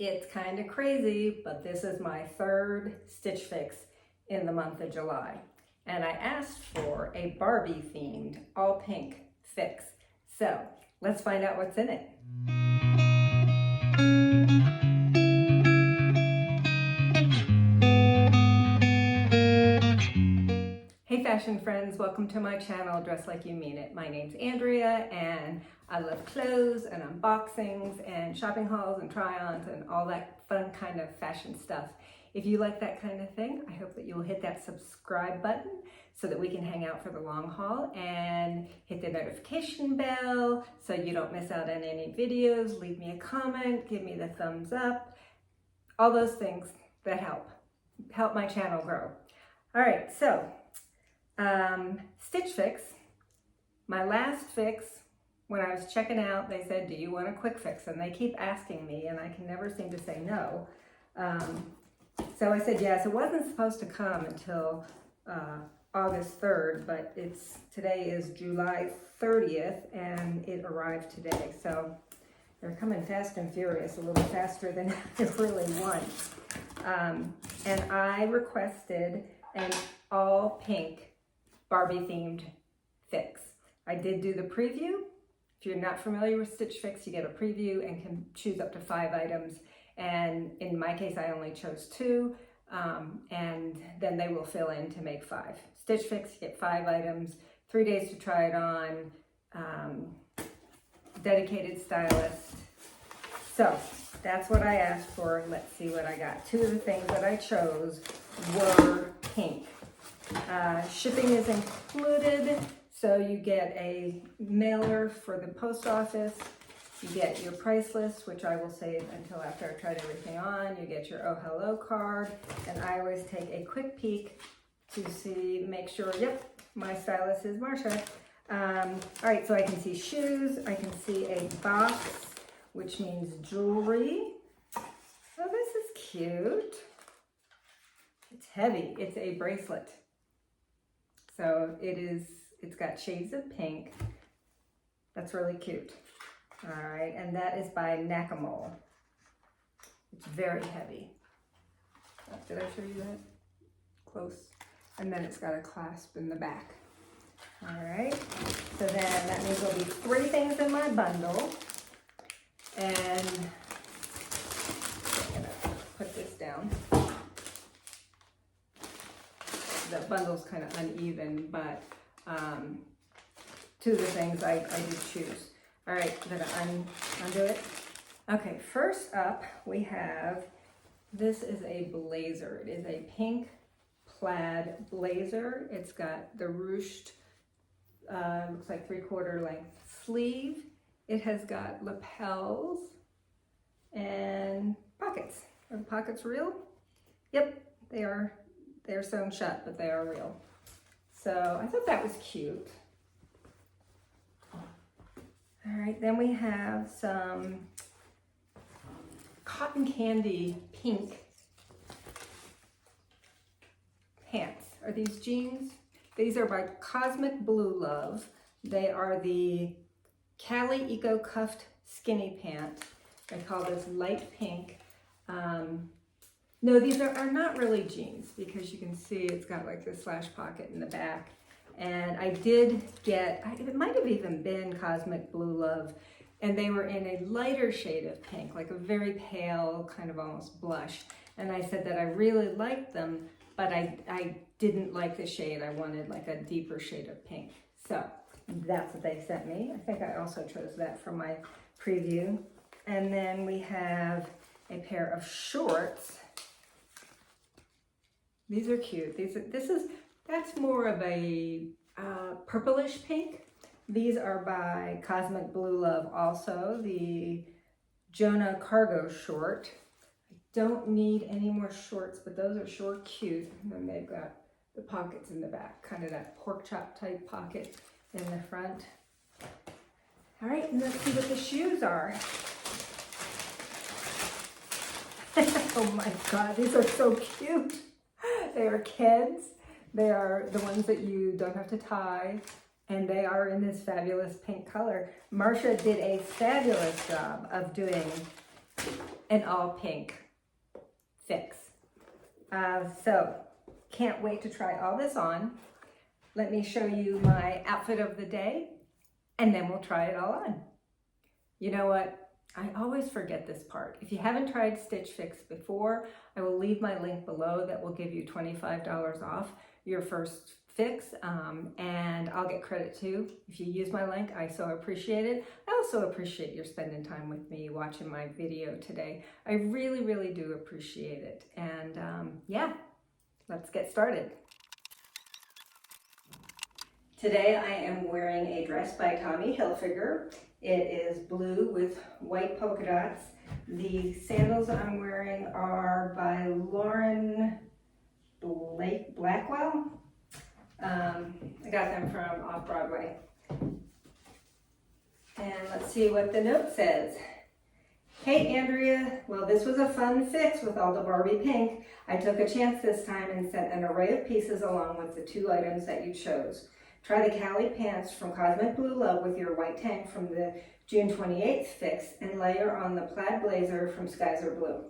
It's kind of crazy, but this is my third Stitch Fix in the month of July. And I asked for a Barbie themed all pink fix. So let's find out what's in it. Hey fashion friends, welcome to my channel, Dress Like You Mean It. My name's Andrea and I love clothes and unboxings and shopping hauls and try-ons and all that fun kind of fashion stuff. If you like that kind of thing, I hope that you'll hit that subscribe button so that we can hang out for the long haul, and hit the notification bell so you don't miss out on any videos. Leave me a comment, give me the thumbs up, all those things that help my channel grow. All right, so Stitch Fix. My last fix, when I was checking out, they said, do you want a quick fix? And they keep asking me and I can never seem to say no. So I said yes. It wasn't supposed to come until August 3rd, but today is July 30th and it arrived today. So they're coming fast and furious, a little faster than I really want. And I requested an all pink Barbie themed fix. I did do the preview. If you're not familiar with Stitch Fix, you get a preview and can choose up to 5 items. And in my case, I only chose 2, and then they will fill in to make 5. Stitch Fix, you get 5 items, 3 days to try it on, dedicated stylist. So that's what I asked for. Let's see what I got. 2 of the things that I chose were pink. Shipping is included, so you get a mailer for the post office. You get your price list, which I will save until after I tried everything on. You get your oh hello card, and I always take a quick peek to make sure, yep, my stylist is Marsha. All right, so I can see shoes, I can see a box, which means jewelry. Oh, this is cute. It's heavy, it's a bracelet. So it's got shades of pink. That's really cute. All right, and that is by NAKAMOL. It's very heavy. Did I show you that? Close. And then it's got a clasp in the back. All right, so then that means there'll be 3 things in my bundle. And I'm gonna put this down. The bundle's kind of uneven, but 2 of the things I did choose. All right, I'm gonna undo it. Okay, first up we have, this is a blazer. It is a pink plaid blazer. It's got the ruched, looks like 3/4 length sleeve. It has got lapels and pockets. Are the pockets real? Yep, they are. They're sewn shut, but they are real. So I thought that was cute. All right, then we have some cotton candy pink pants. Are these jeans? These are by Cosmic Blue Love. They are the Callie Eco Cuffed Skinny Pant. I call this light pink. No, these are not really jeans, because you can see it's got like this slash pocket in the back. And I did get, it might have even been Cosmic Blue Love, and they were in a lighter shade of pink, like a very pale, kind of almost blush. And I said that I really liked them, but I didn't like the shade. I wanted like a deeper shade of pink. So that's what they sent me. I think I also chose that for my preview. And then we have a pair of shorts. These are cute. That's more of a purplish pink. These are by Cosmic Blue Love also, the Jonah cargo short. I don't need any more shorts, but those are sure cute. And then they've got the pockets in the back, kind of that pork chop type pocket in the front. All right, and let's see what the shoes are. Oh my God, these are so cute. They are KEDS. They are the ones that you don't have to tie, and they are in this fabulous pink color. Marsha did a fabulous job of doing an all pink fix. So can't wait to try all this on. Let me show you my outfit of the day and then we'll try it all on. You know what? I always forget this part. If you haven't tried Stitch Fix before, I will leave my link below that will give you $25 off your first fix, and I'll get credit too. If you use my link, I so appreciate it. I also appreciate your spending time with me watching my video today. I really, really do appreciate it. And yeah, let's get started. Today I am wearing a dress by Tommy Hilfiger. It is blue with white polka dots. The sandals I'm wearing are by Lauren Blackwell. I got them from Off-Broadway. And let's see what the note says. Hey Andrea, well this was a fun fix with all the Barbie pink. I took a chance this time and sent an array of pieces along with the 2 items that you chose. Try the Callie pants from Cosmic Blue Love with your white tank from the June 28th fix and layer on the plaid blazer from Skies Are Blue.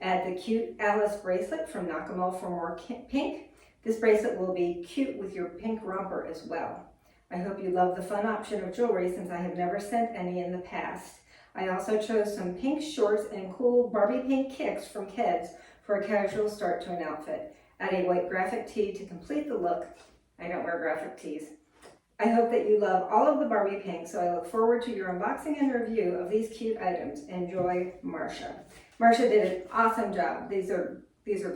Add the cute Alice bracelet from NAKAMOL for more pink. This bracelet will be cute with your pink romper as well. I hope you love the fun option of jewelry since I have never sent any in the past. I also chose some pink shorts and cool Barbie pink kicks from KEDS for a casual start to an outfit. Add a white graphic tee to complete the look. I don't wear graphic tees. I hope that you love all of the Barbie pink, so I look forward to your unboxing and review of these cute items. Enjoy, Marsha. Marsha did an awesome job. These are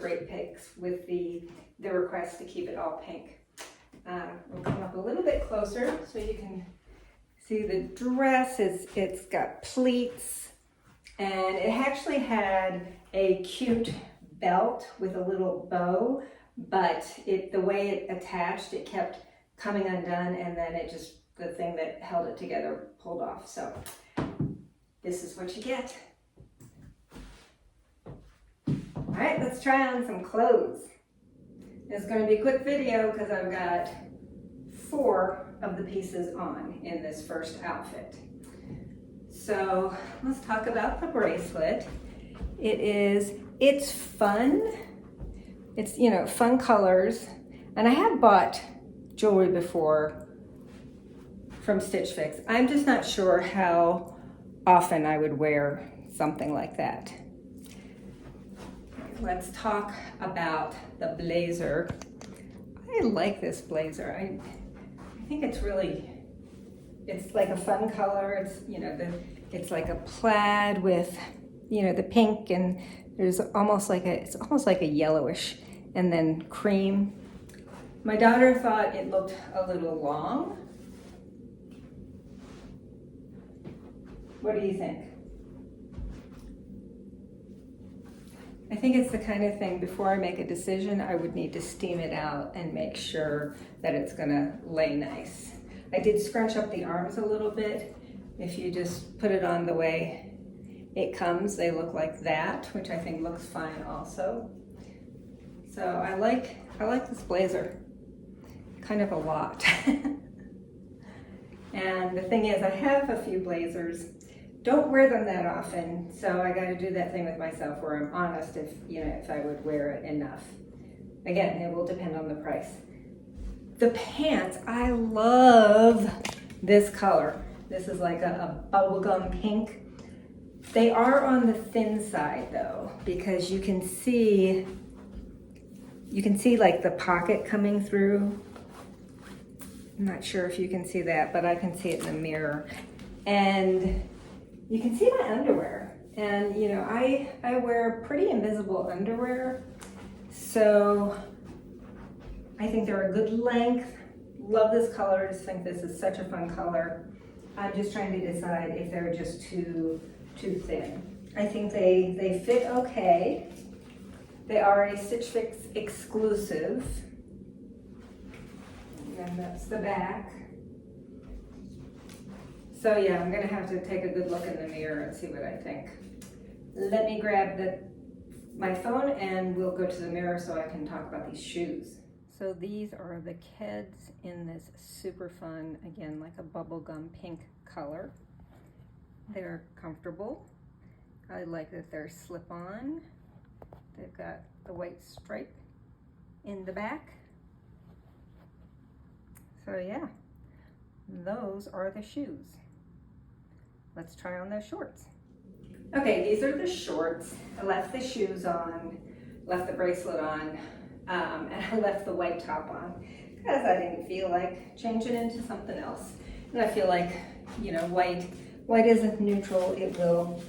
great picks with the request to keep it all pink. We'll come up a little bit closer so you can see the dress. It's got pleats and it actually had a cute belt with a little bow, but the way it attached, it kept coming undone and then the thing that held it together pulled off. So this is what you get. All right, let's try on some clothes. It's going to be a quick video because I've got 4 of the pieces on in this first outfit. So let's talk about the bracelet. It's fun. It's, fun colors. And I have bought jewelry before from Stitch Fix. I'm just not sure how often I would wear something like that. Let's talk about the blazer. I like this blazer. I think it's like a fun color. It's like a plaid with, the pink, and there's almost like a yellowish and then cream. My daughter thought it looked a little long. What do you think? I think it's the kind of thing, before I make a decision, I would need to steam it out and make sure that it's gonna lay nice. I did scrunch up the arms a little bit. If you just put it on the way it comes, they look like that, which I think looks fine also. So I like this blazer, kind of a lot. And the thing is, I have a few blazers. Don't wear them that often, so I got to do that thing with myself where I'm honest if I would wear it enough. Again, it will depend on the price. The pants, I love this color. This is like a bubblegum pink. They are on the thin side though, because you can see like the pocket coming through. I'm not sure if you can see that, but I can see it in the mirror. And you can see my underwear. And I wear pretty invisible underwear. So I think they're a good length. Love this color, just think this is such a fun color. I'm just trying to decide if they're just too thin. I think they fit okay. They are a Stitch Fix exclusive. And that's the back. So yeah, I'm gonna have to take a good look in the mirror and see what I think. Let me grab my phone and we'll go to the mirror so I can talk about these shoes. So these are the KEDS in this super fun, again, like a bubblegum pink color. They're comfortable. I like that they're slip-on. They've got the white stripe in the back. So yeah, those are the shoes. Let's try on those shorts. Okay, these are the shorts. I left the shoes on, left the bracelet on, and I left the white top on because I didn't feel like changing into something else. And I feel like, you know, white isn't neutral. It will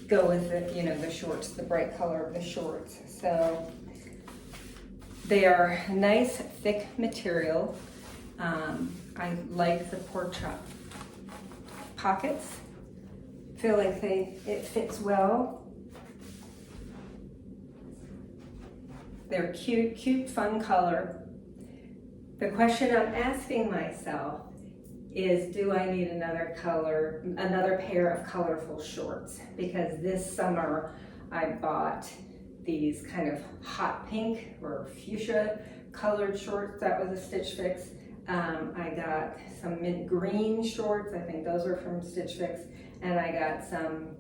go with the, you know, the shorts, the bright color of the shorts. So they are nice, thick material. I like the pork chop pockets. Feel like it fits well. They're cute, fun color. The question I'm asking myself is, do I need another pair of colorful shorts? Because this summer I bought these kind of hot pink or fuchsia colored shorts. That was a Stitch Fix. I got some mint green shorts. I think those are from Stitch Fix. And I got some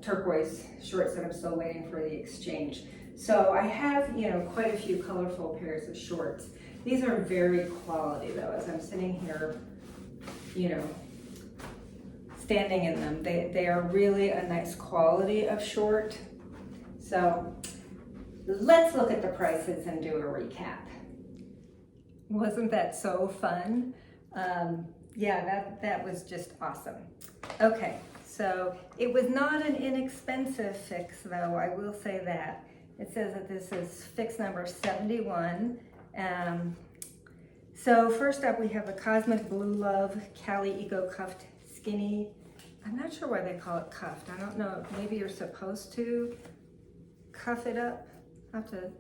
turquoise shorts that I'm still waiting for the exchange. So I have, you know, quite a few colorful pairs of shorts. These are very quality though. As I'm sitting here, you know, standing in them, they are really a nice quality of short. So let's look at the prices and do a recap. Wasn't that so fun? Yeah, that was just awesome. Okay, so it was not an inexpensive fix though, I will say that. It says that this is fix number 71. So first up we have the Cosmic Blue Love Callie Eco Cuffed Skinny. I'm not sure why they call it cuffed. I don't know, maybe you're supposed to cuff it up. I'll have to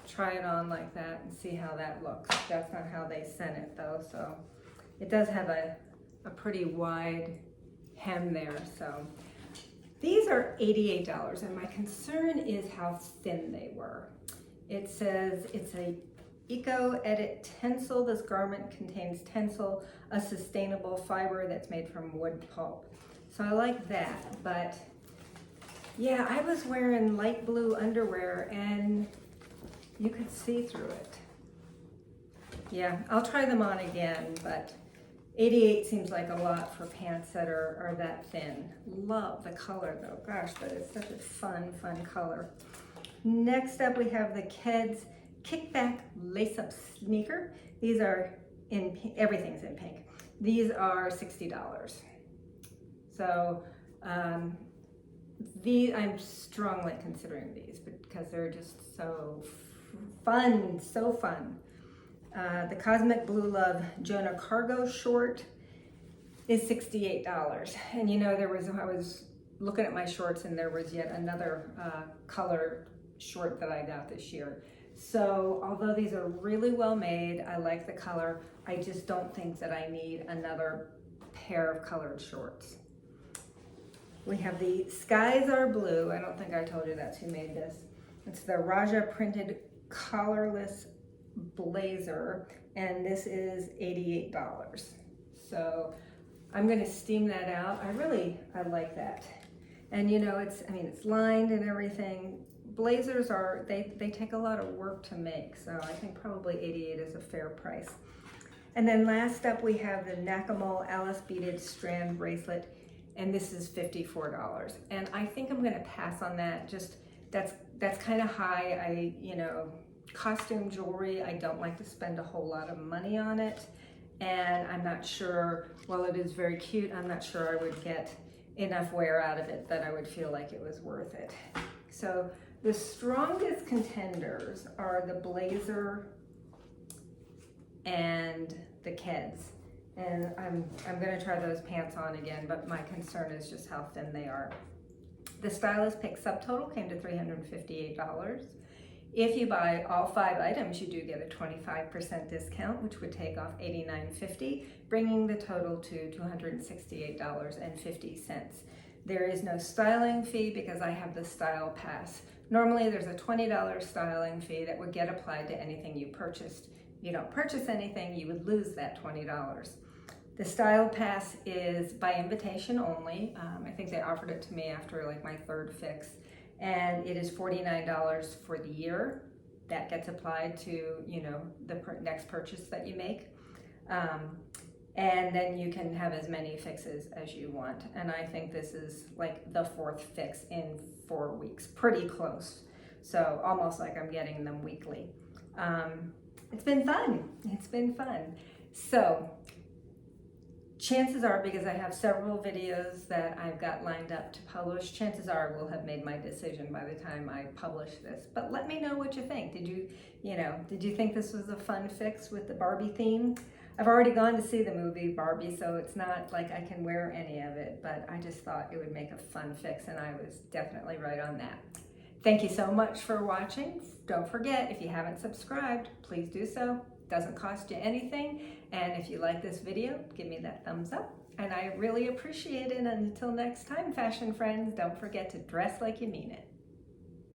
try it on like that and see how that looks. That's not how they sent it though, so it does have a pretty wide hem there. So these are $88 and my concern is how thin they were. It says it's a Eco Edit Tencel. This garment contains Tencel, a sustainable fiber that's made from wood pulp. So I like that, but yeah, I was wearing light blue underwear and you could see through it. Yeah, I'll try them on again, but 88 seems like a lot for pants that are that thin. Love the color though, gosh, but it's such a fun color. Next up we have the KEDS Kickback Laceup sneaker. These are everything's in pink. These are $60. So I'm strongly considering these because they're just so fun, so fun. The Cosmic Blue Love Jonah cargo short is $68. And you know, I was looking at my shorts and there was yet another color short that I got this year. So although these are really well made, I like the color, I just don't think that I need another pair of colored shorts. We have the Skies Are Blue. I don't think I told you that's who made this. It's the Raja printed collarless blazer, and this is $88. So I'm gonna steam that out. I like that. And you know, it's lined and everything. Blazers they take a lot of work to make, so I think probably $88 is a fair price. And then last up we have the NAKAMOL Alice Beaded Strand bracelet, and this is $54. And I think I'm gonna pass on that. Just that's kind of high. Costume jewelry, I don't like to spend a whole lot of money on it, and I'm not sure, while it is very cute, I'm not sure I would get enough wear out of it that I would feel like it was worth it. So the strongest contenders are the blazer and the KEDS. And I'm gonna try those pants on again, but my concern is just how thin they are. The Stylist Pick subtotal came to $358. If you buy all 5 items, you do get a 25% discount, which would take off $89.50, bringing the total to $268.50. There is no styling fee because I have the Style Pass. Normally there's a $20 styling fee that would get applied to anything you purchased. If you don't purchase anything, you would lose that $20. The style pass is by invitation only. I think they offered it to me after like my third fix, and it is $49 for the year. That gets applied to, you know, the next purchase that you make. And then you can have as many fixes as you want. And I think this is like the fourth fix in 4 weeks, pretty close. So almost like I'm getting them weekly. It's been fun. It's been fun. So chances are, because I have several videos that I've got lined up to publish, chances are I will have made my decision by the time I publish this. But let me know what you think. Did you think this was a fun fix with the Barbie theme? I've already gone to see the movie Barbie, so it's not like I can wear any of it, but I just thought it would make a fun fix, and I was definitely right on that. Thank you so much for watching. Don't forget, if you haven't subscribed, please do so. It doesn't cost you anything, and if you like this video, give me that thumbs up, and I really appreciate it. And until next time, fashion friends, don't forget to dress like you mean it.